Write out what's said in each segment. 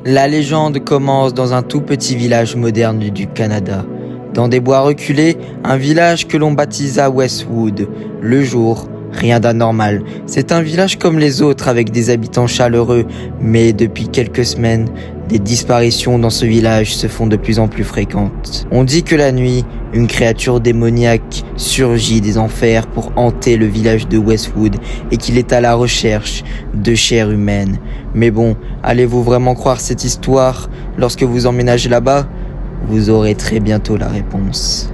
La légende commence dans un tout petit village moderne du Canada. Dans des bois reculés, un village que l'on baptisa Westwood. Le jour, rien d'anormal. C'est un village comme les autres avec des habitants chaleureux. Mais depuis quelques semaines, des disparitions dans ce village se font de plus en plus fréquentes. On dit que la nuit, une créature démoniaque surgit des enfers pour hanter le village de Westwood et qu'il est à la recherche de chair humaine. Mais bon, allez-vous vraiment croire cette histoire lorsque vous emménagez là-bas ? Vous aurez très bientôt la réponse.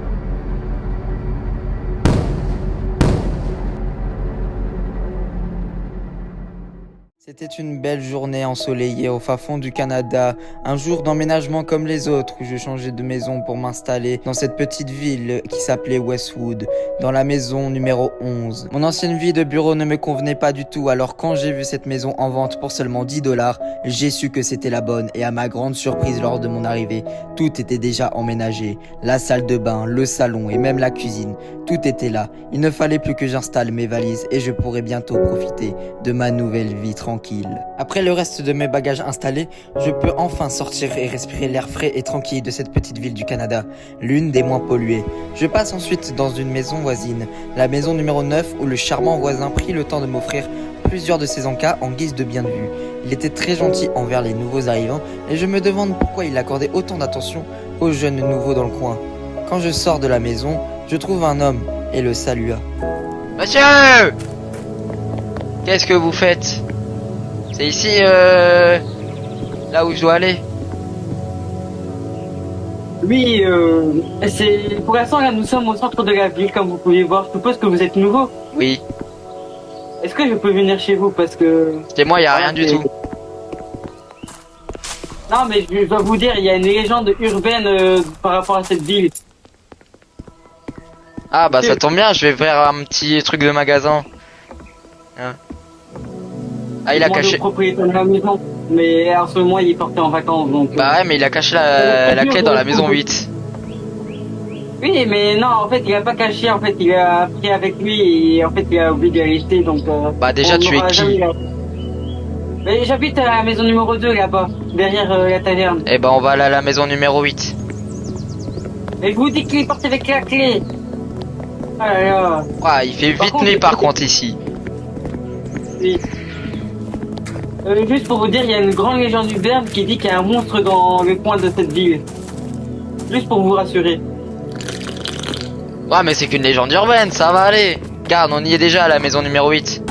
C'était une belle journée ensoleillée au fin fond du Canada, un jour d'emménagement comme les autres où je changeais de maison pour m'installer dans cette petite ville qui s'appelait Westwood, dans la maison numéro 11. Mon ancienne vie de bureau ne me convenait pas du tout, alors quand j'ai vu cette maison en vente pour seulement 10 $, j'ai su que c'était la bonne et à ma grande surprise lors de mon arrivée, tout était déjà emménagé. La salle de bain, le salon et même la cuisine, tout était là. Il ne fallait plus que j'installe mes valises et je pourrais bientôt profiter de ma nouvelle vie tranquille. Après le reste de mes bagages installés, je peux enfin sortir et respirer l'air frais et tranquille de cette petite ville du Canada, l'une des moins polluées. Je passe ensuite dans une maison voisine, la maison numéro 9 où le charmant voisin prit le temps de m'offrir plusieurs de ses encas en guise de bien de vue. Il était très gentil envers les nouveaux arrivants et je me demande pourquoi il accordait autant d'attention aux jeunes nouveaux dans le coin. Quand je sors de la maison, je trouve un homme et le salua. Monsieur! Qu'est-ce que vous faites? C'est ici, là où je dois aller? Oui, c'est pour l'instant là nous sommes au centre de la ville comme vous pouvez voir. Je suppose que vous êtes nouveau. Oui. Est-ce que je peux venir chez vous parce que... Chez moi, y a rien du tout. Non mais je dois vous dire, il y a une légende urbaine par rapport à cette ville. Ah bah ça tombe bien, je vais faire un petit truc de magasin. Hein. Ah il a caché... Le propriétaire de la maison, mais en ce moment il est parti en vacances donc... Bah ouais mais il a caché la clé dans la maison 8. Oui mais non en fait il a pas caché, en fait il a pris avec lui et en fait il a oublié de la jeter donc... Bah déjà tu es qui? Mais j'habite à la maison numéro 2 là-bas, derrière la taverne. Eh ben on va aller à la maison numéro 8. Et je vous dis qu'il est parti avec la clé. Ah là là. Ouais il fait vite nuit par contre ici. Oui. Juste pour vous dire, il y a une grande légende urbaine qui dit qu'il y a un monstre dans le coin de cette ville. Juste pour vous rassurer. Ouais mais c'est qu'une légende urbaine, ça va aller. Regarde on y est déjà à la maison numéro 8.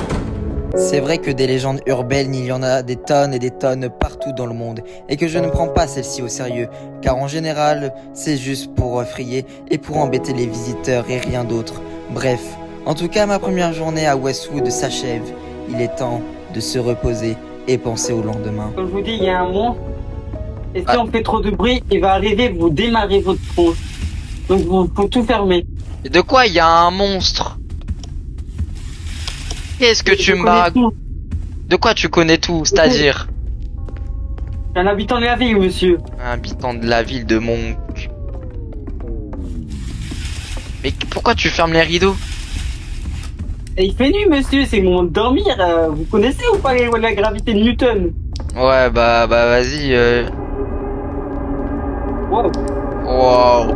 C'est vrai que des légendes urbaines, il y en a des tonnes et des tonnes partout dans le monde, et que je ne prends pas celle-ci au sérieux, car en général, c'est juste pour effrayer et pour embêter les visiteurs et rien d'autre. Bref, en tout cas, ma première journée à Westwood s'achève. Il est temps de se reposer et penser au lendemain. Comme je vous dis, il y a un monstre, et si on fait trop de bruit, il va arriver, vous démarrer votre tronche. Donc vous faut tout fermer. Et de quoi il y a un monstre? Qu'est-ce que tu me baraques? De quoi tu connais tout, c'est-à-dire? Un habitant de la ville, monsieur. Un habitant de la ville de Monk. Mais pourquoi tu fermes les rideaux? Et il fait nuit, monsieur, c'est le moment de dormir. Vous connaissez ou pas la gravité de Newton? Ouais, bah vas-y. Wow. Wow.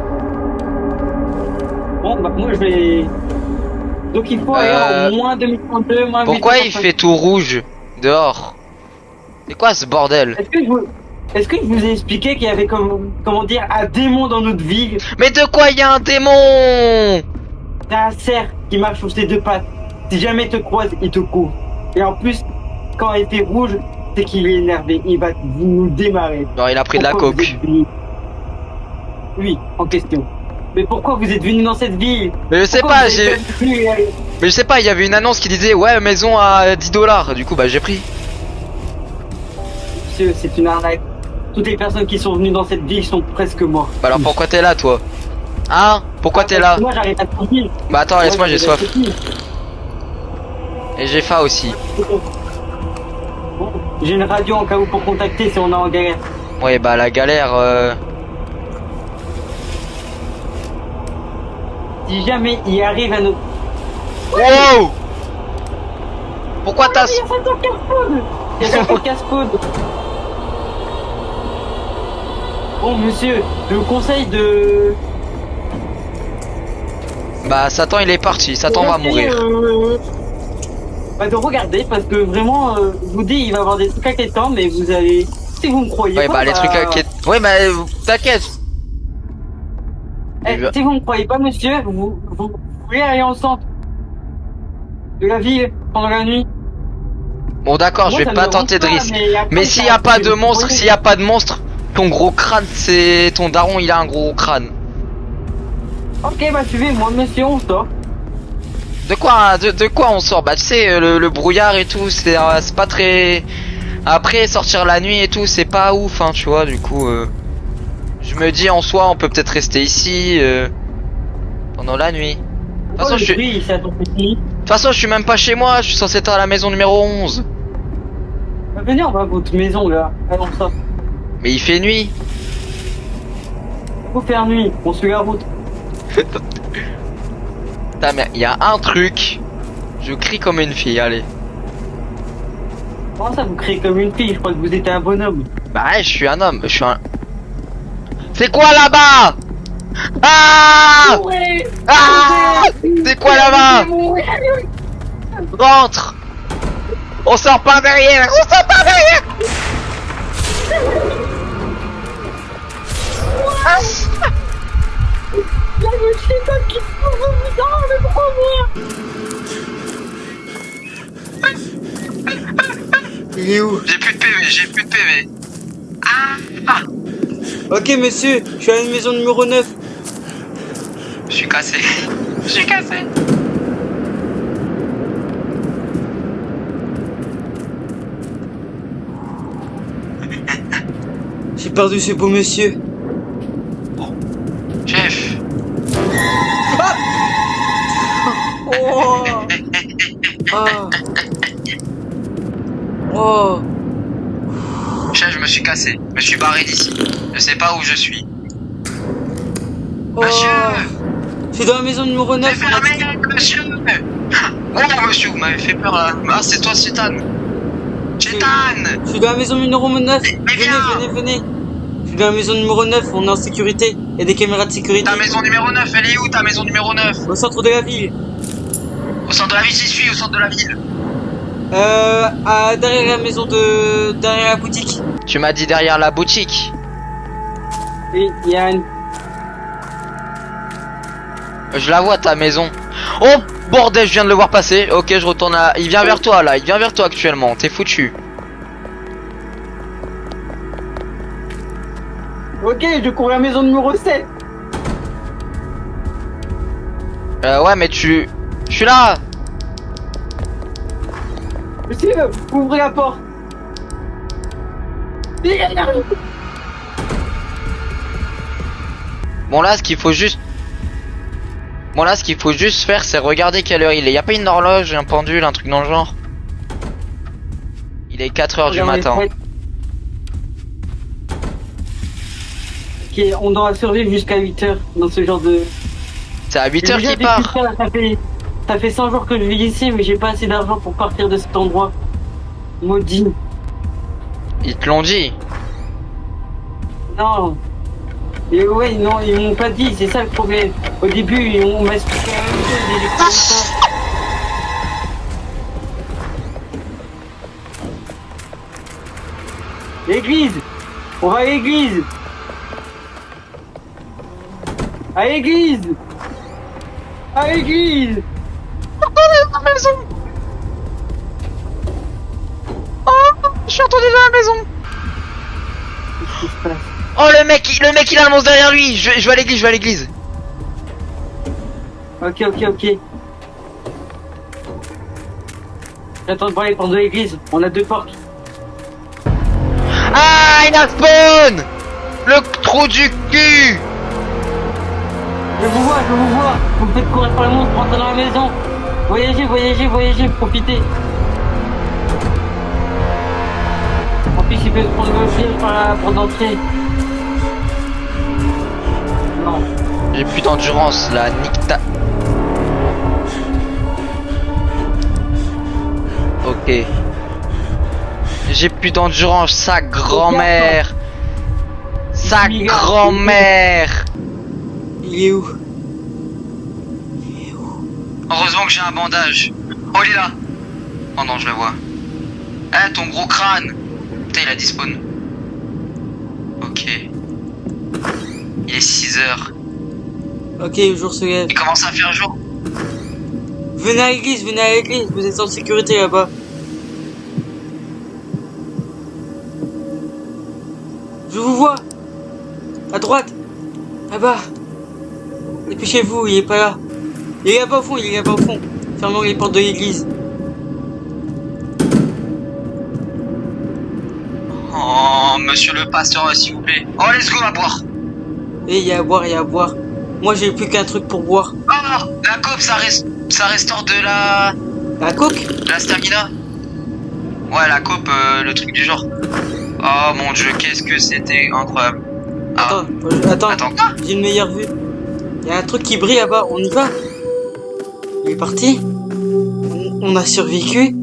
Bon, bah moi je vais... Donc il faut aller en moins 2032, moins... Pourquoi il fait tout rouge dehors? C'est quoi ce bordel? Est-ce que je vous ai expliqué qu'il y avait comment dire un démon dans notre ville? Mais de quoi il y a un démon? C'est un cerf qui marche sur ses deux pattes. Si jamais il te croise, il te court. Et en plus, quand il fait rouge, c'est qu'il est énervé. Il va nous démarrer. Genre il a pris de la coke. Oui, en question. Mais pourquoi vous êtes venu dans cette ville? Mais je sais pas, Mais je sais pas, il y avait une annonce qui disait ouais maison à 10 $. Du coup bah j'ai pris. Monsieur, c'est une arnaque. Toutes les personnes qui sont venues dans cette ville sont presque mortes. Bah alors pourquoi t'es là toi? Hein? Pourquoi t'es là? Moi j'arrive à tranquille. Bah attends laisse-moi j'ai soif. Et j'ai faim aussi. Bon, j'ai une radio en cas où pour contacter si on est en galère. Ouais bah la galère Si jamais il arrive à nous... Wow! Pourquoi t'as... Il y a ça casse-poudre. Il y a ça casse-poudre. Bon, monsieur, je vous conseille de... Bah, Satan, il est parti. Satan va mourir. Bah, de regarder, parce que vraiment, je vous dis, il va y avoir des trucs inquiétants, mais vous allez... Si vous me croyez Ouais, pas, bah, les trucs inquiétants. Ouais, bah, t'inquiète. Si vous me croyez pas, monsieur, vous voulez aller en centre de la ville pendant la nuit. Bon, d'accord, je Moi, vais ça me pas dérange tenter de risque. après, Mais s'il y ça- a pas de vous monstre, voyez. s'il y a pas de monstre, ton gros crâne, c'est ton daron, il a un gros crâne. Ok, bah suivez-moi, monsieur, on sort. De quoi on sort? Bah, tu sais, le brouillard et tout, c'est pas très. Après, sortir la nuit et tout, c'est pas ouf, hein, tu vois. Du coup, je me dis en soi, on peut peut-être rester ici pendant la nuit. De toute façon, je suis. Oui, c'est à ton petit. De toute façon, je suis même pas chez moi, je suis censé être à la maison numéro 11. Bah, venez, on va à votre maison, là. Allons, on sort. Mais il fait nuit. Faut faire nuit, on suit la route. Putain, mais il y a un truc. Je crie comme une fille, allez. Comment ça, vous criez comme une fille? Je crois que vous êtes un bonhomme. Bah ouais, je suis un homme, je suis un... C'est quoi là-bas? Ah! Ouais. Ah! C'est quoi là-bas? Rentre! On sort pas derrière! On sort pas derrière! Ah! Là, je sais pas qui vous dans le premier. Il est où? J'ai plus de PV, j'ai plus de PV. Ok, monsieur, je suis à la maison numéro 9. Je suis cassé. Je suis cassé. J'ai perdu ce beau monsieur. Chef. Oh! Ah. Oh! Chef, je me suis cassé. Je me suis barré d'ici. Je sais pas où je suis. Oh. Monsieur! Je suis dans la maison numéro 9. Fermez, monsieur! Oh, monsieur, vous m'avez fait peur là. Ah, c'est toi, Chétan. Chétan! Je suis dans la maison numéro 9. Mais viens. Venez. Je suis dans la maison numéro 9, on est en sécurité. Il y a des caméras de sécurité. Ta maison numéro 9, elle est où ta maison numéro 9? Au centre de la ville. Au centre de la ville, j'y suis, au centre de la ville. Derrière la maison de... Derrière la boutique. Tu m'as dit derrière la boutique. Et il y a une... Je la vois ta maison. Oh bordel, je viens de le voir passer. Ok, je retourne à... Il vient vers toi là, il vient vers toi actuellement. T'es foutu. Ok, je cours à la maison numéro 7. Ouais, mais tu... Je suis là. Monsieur, ouvrez la porte. Bon là, ce qu'il faut juste... Bon là, ce qu'il faut juste faire, c'est regarder quelle heure il est. Y a pas une horloge, un pendule, un truc dans le genre? Il est 4h du matin. Ok, on doit survivre jusqu'à 8h dans ce genre de... C'est à 8h Déjà, qu'il depuis part. ça fait 100 jours que je vis ici, mais j'ai pas assez d'argent pour partir de cet endroit. Maudit. Ils te l'ont dit. Non. Et ouais, non, ils m'ont pas dit, c'est ça le problème. Au début, on m'a expliqué la même chose et j'ai cru ça. L'église. On va à l'église. À l'église. À l'église. La maison. Oh, je suis entendu dans la maison. Qu'est-ce qui se passe? Oh le mec il a un monstre derrière lui. Je vais à l'église, Ok. J'attends de voir les portes de l'église. On a 2 portes. Ah, il a spawn. Le trou du cul. Je vous vois. Vous me faites courir par le monstre, rentrer dans la maison. Voyagez, profitez. En plus, il peut se prendre le fil par la porte d'entrée. Non. J'ai plus d'endurance là, nique ta... Ok. J'ai plus d'endurance, sa grand-mère. ta grand-mère. Il est où? Heureusement que j'ai un bandage. Oh, il est là. Oh non, je le vois. Eh, ton gros crâne. Putain, il a dispawn. Ok. Il est 6 heures. Ok, le jour se lève. Il commence à faire jour. Venez à l'église, vous êtes en sécurité là-bas. Je vous vois. À droite. Là-bas. Dépêchez-vous, il est pas là. Il est là-bas au fond, Fermons les portes de l'église. Oh, monsieur le pasteur, s'il vous plaît. Oh, let's go, à boire. Et il y a à boire. Moi j'ai plus qu'un truc pour boire. Oh, la coupe, ça restaure de la... La coke? De la stamina. Ouais, la coupe, le truc du genre. Oh mon dieu, qu'est-ce que c'était incroyable. Ah. Attends, quoi? j'ai une meilleure vue. Il y a un truc qui brille là-bas, on y va? Il est parti. On a survécu.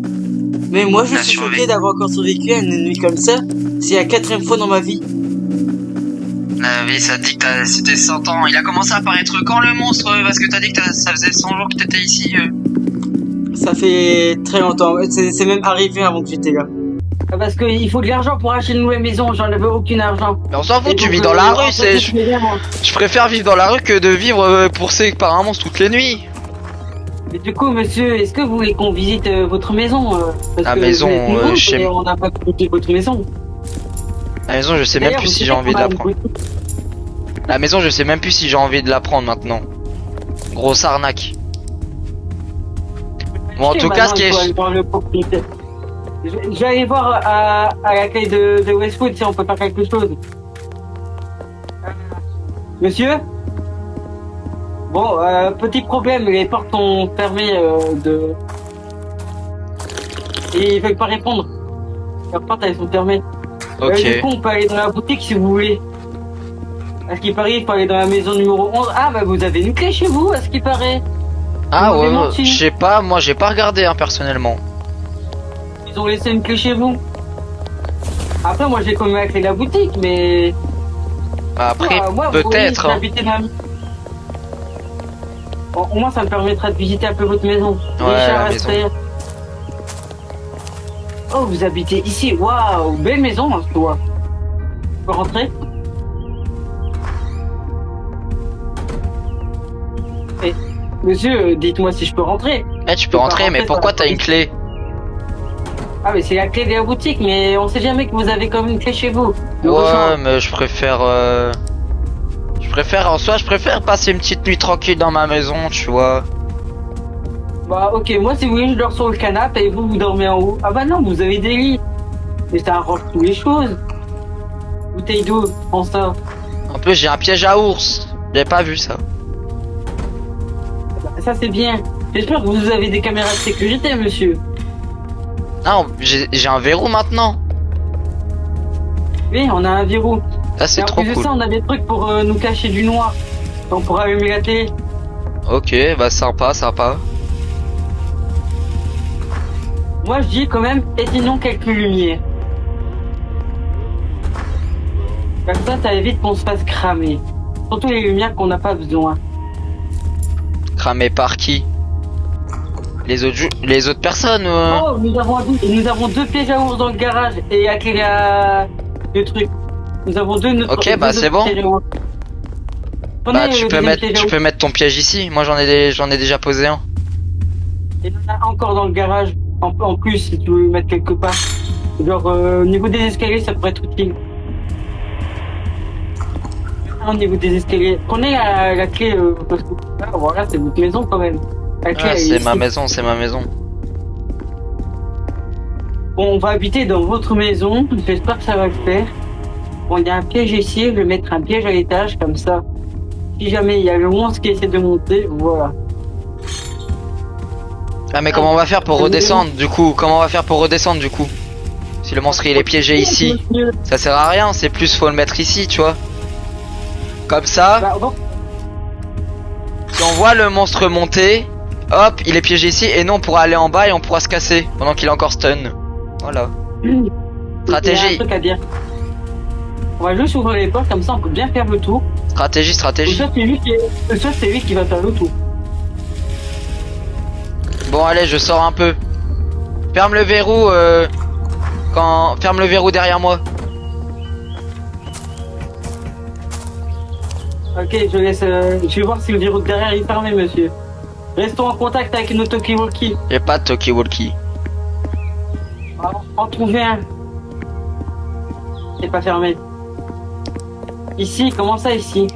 Mais moi je suis choqué d'avoir encore survécu à une nuit comme ça. C'est la 4e fois dans ma vie. Oui, ça dit que c'était 100 ans. Il a commencé à apparaître quand le monstre? Parce que t'as dit que ça faisait 100 jours que t'étais ici. Ça fait très longtemps. C'est même arrivé avant que j'étais là. Parce qu'il faut de l'argent pour acheter une nouvelle maison, j'en avais aucun argent. Mais on s'en fout, Et tu donc, vis dans la rue, en fait, je préfère vivre dans la rue que de vivre poussé par un monstre toutes les nuits. Mais du coup, monsieur, est-ce que vous voulez qu'on visite votre maison parce La que maison, vous êtes nouveau, je sais- et on n'a pas visité votre maison. La maison, je sais même D'ailleurs, plus vous si savez j'ai envie de qu'on a la une prendre. boutique. La maison, je sais même plus si j'ai envie de la prendre maintenant. Grosse arnaque. Bon, en tout cas, ce qui Maintenant, il faut est... aller voir le propriétaire. Je vais aller voir à l'accueil de Westwood si on peut faire quelque chose. Monsieur? Bon, petit problème, les portes sont fermées et ils veulent pas répondre. Les portes, elles sont fermées. Ok. Du coup, on peut aller dans la boutique si vous voulez. À ce qui paraît, il faut aller dans la maison numéro 11. Ah, bah vous avez une clé chez vous, à ce qui paraît. Ah Vous m'avez ouais, menti. je sais pas, moi j'ai pas regardé hein, personnellement. Ils ont laissé une clé chez vous. Après, moi j'ai quand même la clé de la boutique, mais... Bah, après, Moi, vous voyez, peut-être. j'ai Hein. habité dans la- Bon, au moins, ça me permettra de visiter un peu votre maison. Ouais, Les chats la restent maison. derrière. Oh, vous habitez ici. Waouh, belle maison, hein, toi. Je peux rentrer? Eh, monsieur, dites-moi si je peux rentrer. Eh, tu peux pas rentrer, mais rentrer pourquoi dans la t'as une clé? Ah, mais c'est la clé de la boutique, mais on sait jamais que vous avez comme une clé chez vous. Ouais, mais je préfère... en soi, je préfère passer une petite nuit tranquille dans ma maison, tu vois. Bah, ok, moi, si vous voulez, je dors sur le canapé et vous dormez en haut. Ah, bah non, vous avez des lits. Mais ça arrange toutes les choses. Bouteille d'eau, prends ça. En plus, j'ai un piège à ours. J'avais pas vu ça. Bah, ça, c'est bien. J'espère que vous avez des caméras de sécurité, monsieur. Non, j'ai un verrou maintenant. Oui, on a un verrou. Ça, c'est Et en trop plus de cool. ça, on a des trucs pour nous cacher du noir. On pourra allumer la télé. Ok, bah sympa, sympa. Moi, je dis quand même, éteignons quelques lumières. Comme ça évite qu'on se fasse cramer. Surtout les lumières qu'on n'a pas besoin. Cramé par qui? Les autres personnes Oh, nous avons deux pièges à ours dans le garage et à clé le truc. Nous avons deux. Ok, bah, c'est bon. Bah tu peux mettre ton piège ici. Moi j'en ai déjà posé un. Il y en a encore dans le garage. En plus, si tu veux le mettre quelque part. Genre, au niveau des escaliers, ça pourrait être utile. Au niveau des escaliers. Prenez la clé, parce que voilà, c'est votre maison quand même. La clé, Ah, elle est c'est ici. ma maison, c'est ma maison. Bon, on va habiter dans votre maison. J'espère que ça va le faire. Bon, il y a un piège ici. Je vais mettre un piège à l'étage, comme ça. Si jamais il y a le monstre qui essaie de monter, voilà. Ah mais comment on va faire pour redescendre du coup? Comment on va faire pour redescendre du coup? Si le monstre il est piégé ici, Monsieur. ça sert à rien, c'est plus faut le mettre ici, tu vois. Comme ça, Bah, bon. si on voit le monstre monter, hop, il est piégé ici et nous on pourra aller en bas et on pourra se casser pendant qu'il est encore stun. Voilà. Il y a un Stratégie. truc à dire. On va juste ouvrir les portes, comme ça on peut bien faire le tour. Stratégie, Ou stratégie. ça c'est lui qui va faire le tour. Bon, allez, je sors un peu. Ferme le verrou, ferme le verrou derrière moi. Ok, je laisse. Je vais voir si le verrou de derrière est fermé, monsieur. Restons en contact avec nos talkie-walkie. J'ai pas de talkie-walkie. En trouver un. C'est pas fermé. Ici, comment ça ici?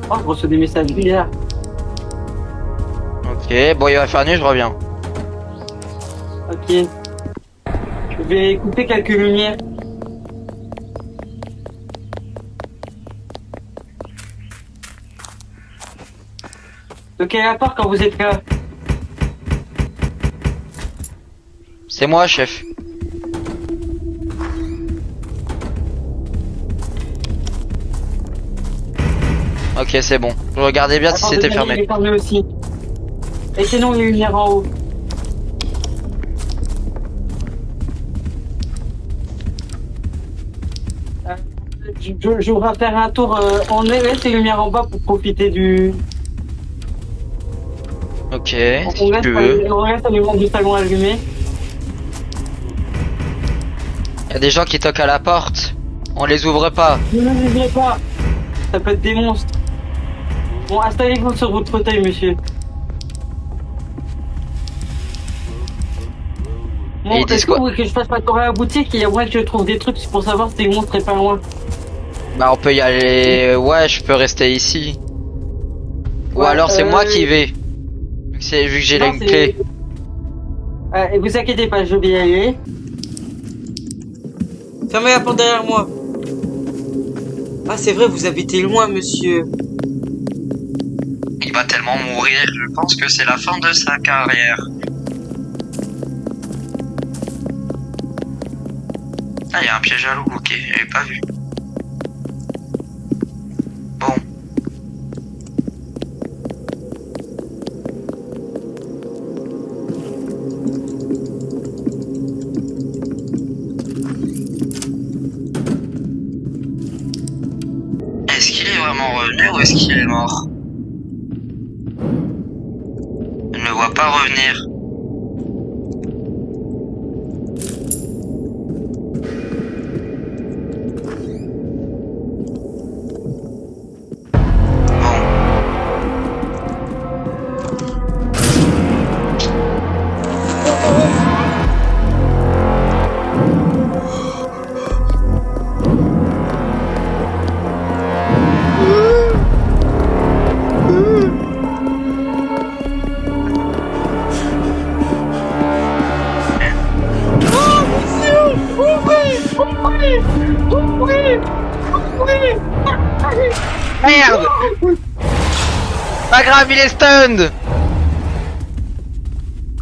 Oh, je reçois des messages bizarres. Ok, bon, il va faire nuit, je reviens. Ok. Je vais couper quelques lumières. De quelle appart quand vous êtes là? C'est moi, chef. Ok, c'est bon. Je regardais bien si Attends, c'était deuxième, il fermé. est fermé aussi. Et sinon, les lumières en haut. Je voudrais faire un tour. On laisse les lumières en bas pour profiter du. Ok, On si reste, tu veux. on reste à lumière du salon allumé. Il y a des gens qui toquent à la porte. On les ouvre pas. Ne l'oubliez pas. Ça peut être des monstres. Bon, installez-vous sur votre fauteuil, monsieur. Bon, Et ils disent est-ce que quoi? vous voulez que je fasse ma tour à la boutique? Il y a moyen que je trouve des trucs pour savoir si le monstre est pas loin. Bah, on peut y aller. Ouais, je peux rester ici. Ou Ouais, alors c'est moi qui vais. Vu que j'ai Non, les c'est- clés. Et vous inquiétez pas, je vais y aller. Fermez la porte derrière moi. Ah, c'est vrai, vous habitez loin, monsieur. Il va tellement mourir, je pense que c'est la fin de sa carrière. Ah, il y a un piège à loup, ok, j'avais pas vu. Bon. Est-ce qu'il est vraiment revenu ou est-ce qu'il est mort? Je ne le vois pas revenir. Merde! Pas grave, il est stunned!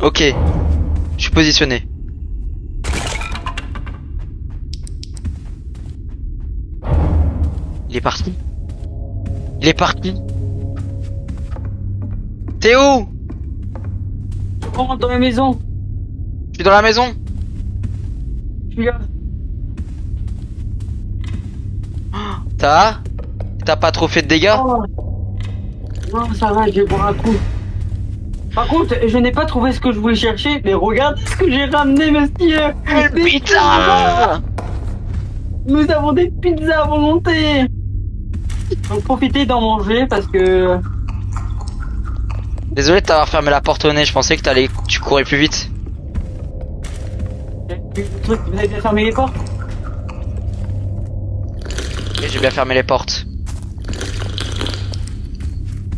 Ok. Je suis positionné. Il est parti. Il est parti. T'es où? Je rentre dans la maison. Je suis dans la maison. Je suis là. T'as pas trop fait de dégâts? Oh. Non, ça va, je vais boire un coup. Par contre, je n'ai pas trouvé ce que je voulais chercher, mais regardez ce que j'ai ramené, monsieur. Des Putain! Nous avons des pizzas à volonté. Donc profitez d'en manger parce que... Désolé de t'avoir fermé la porte au nez, je pensais que tu courais plus vite. Vous avez bien fermé les portes? Et j'ai bien fermé les portes.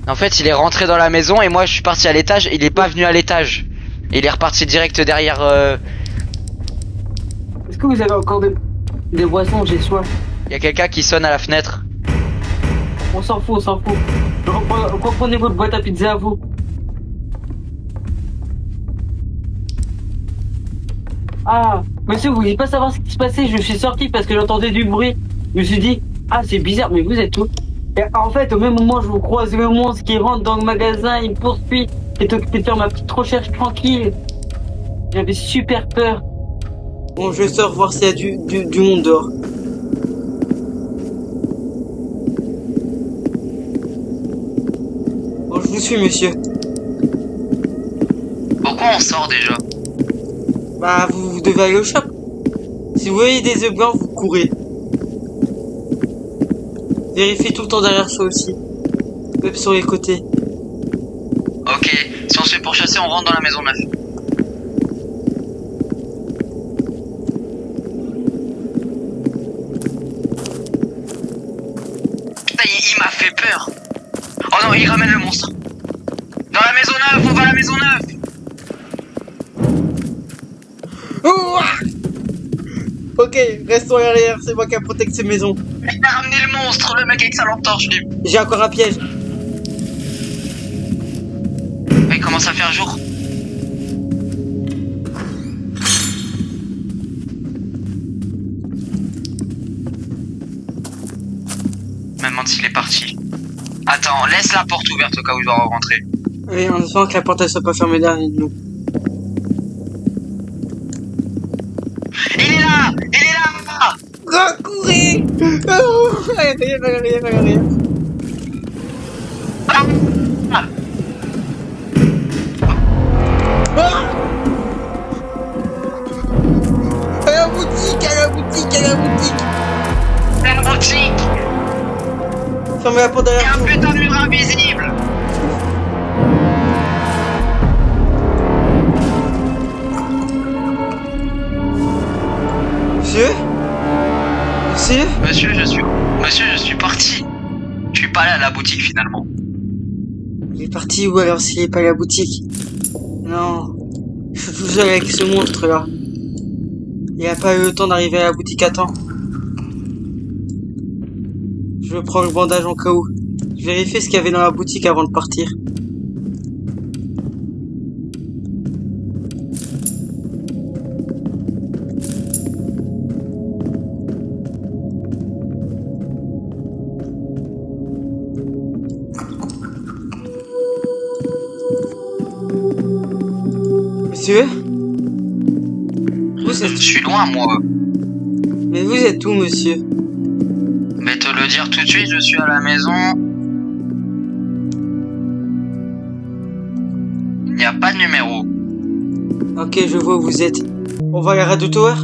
En fait, il est rentré dans la maison et moi je suis parti à l'étage, il est pas venu à l'étage. Il est reparti direct derrière. Est-ce que vous avez encore des boissons? J'ai soif. Il y a quelqu'un qui sonne à la fenêtre. On s'en fout, on s'en fout. Reprenez votre boîte à pizza à vous. Ah, monsieur, vous vouliez pas savoir ce qui se passait? Je suis sorti parce que j'entendais du bruit. Je me suis dit, ah, c'est bizarre, mais vous êtes où? Et en fait, au même moment, je vous croise le monstre qui rentre dans le magasin, il me poursuit. J'étais occupé de faire ma petite recherche tranquille. J'avais super peur. Bon, je sors voir s'il y a du monde dehors. vous suis, monsieur. Pourquoi on sort déjà? Bah, vous devez aller au shop. Si vous voyez des œufs blancs, vous courez. Vérifiez tout le temps derrière soi aussi. Même sur les côtés. Ok, si on se fait pourchasser, on rentre dans la maison neuve. Putain, il m'a fait peur. Oh non, il ramène le monstre. Dans la maison neuve, on va à la maison neuve. Ouah. Ok, restons à l'arrière, c'est moi qui a protecté ces maisons. Il a ramené le monstre, le mec avec sa lampe torche, lui. J'ai encore un piège. Il commence à faire jour. Je me demande s'il est parti. Attends, laisse la porte ouverte au cas où je dois rentrer. Oui, en espérant que la porte elle soit pas fermée derrière nous. Il est là! Il est là! Recourez! Oh, rien. Ah! Ah! À la boutique! La boutique! Fermez la porte Il y a derrière un vous. putain de mur invisible! Monsieur? Monsieur, je suis parti. Je suis pas allé à la boutique finalement. Il est parti où alors s'il est pas à la boutique? Non. Je suis tout seul avec ce monstre là. Il a pas eu le temps d'arriver à la boutique à temps. Je prends le bandage en cas où. Je vérifie ce qu'il y avait dans la boutique avant de partir. Monsieur? Vous Je êtes... suis loin moi. Mais vous êtes où, monsieur? Mais te le dire tout de suite, je suis à la maison. Il n'y a pas de numéro. Ok, je vois où vous êtes. On va à la Radio Tower?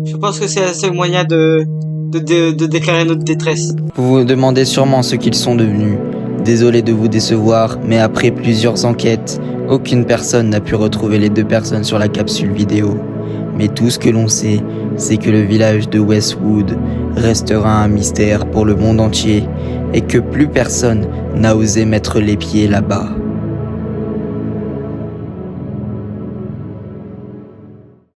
Je pense que c'est le seul moyen de déclarer notre détresse. Vous vous demandez sûrement ce qu'ils sont devenus. Désolé de vous décevoir, mais après plusieurs enquêtes, aucune personne n'a pu retrouver les deux personnes sur la capsule vidéo. Mais tout ce que l'on sait, c'est que le village de Westwood restera un mystère pour le monde entier et que plus personne n'a osé mettre les pieds là-bas.